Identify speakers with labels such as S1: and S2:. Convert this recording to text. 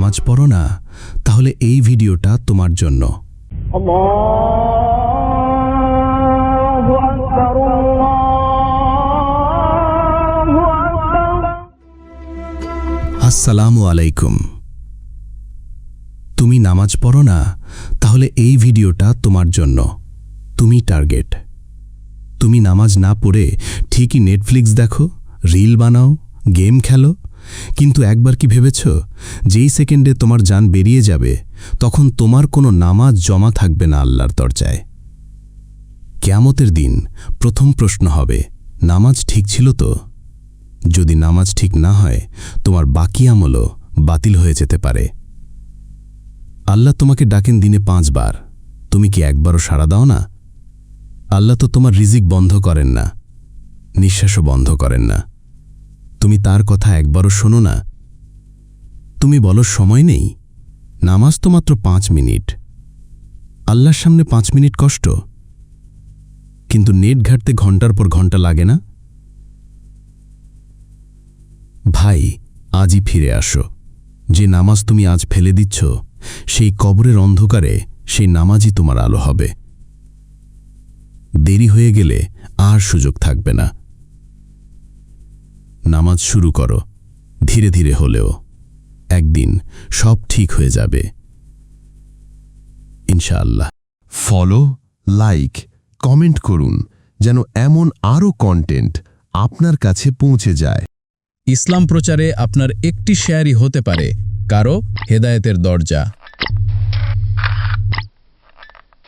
S1: নামাজ পড়ো না, তাহলে এই ভিডিওটা তোমার জন্য। আসসালামু আলাইকুম। তুমি নামাজ পড়ো না, তাহলে এই ভিডিওটা তোমার জন্য। তুমি টার্গেট। তুমি নামাজ না পড়ে ঠিকই নেটফ্লিক্স দেখো, রিল বানাও, গেম খেলো, কিন্তু একবার কি ভেবেছ যেই সেকেন্ডে তোমার জান বেরিয়ে যাবে তখন তোমার কোনো নামাজ জমা থাকবে না আল্লাহর দরজায়। কিয়ামতের দিন প্রথম প্রশ্ন হবে, নামাজ ঠিক ছিল তো? যদি নামাজ ঠিক না হয় তোমার বাকি আমলও বাতিল হয়ে যেতে পারে। আল্লাহ তোমাকে ডাকেন দিনে 5 বার, তুমি কি একবারও সাড়া দাও না? আল্লাহ তো তোমার রিজিক বন্ধ করেন না, নিঃশ্বাসও বন্ধ করেন না। তুমি তার কথা একবারও শোনো না। তুমি বলো সময় নেই। নামাজ তো মাত্র 5 মিনিট। আল্লাহর সামনে 5 মিনিট কষ্ট, কিন্তু নেট ঘাঁটতে ঘন্টার পর ঘন্টা লাগে না? ভাই, আজই ফিরে আসো। যে নামাজ তুমি আজ ফেলে দিচ্ছ, সেই কবরের অন্ধকারে সেই নামাজই তোমার আলো হবে। দেরি হয়ে গেলে আর সুযোগ থাকবে না। নামাজ শুরু করো, ধীরে ধীরে হলেও। একদিন সব ঠিক হয়ে যাবে ইনশাআল্লাহ।
S2: ফলো, লাইক, কমেন্ট করুন যেন এমন আরও কন্টেন্ট আপনার কাছে পৌঁছে যায়।
S3: ইসলাম প্রচারে আপনার একটি শেয়ারই হতে পারে কারো হেদায়েতের দরজা।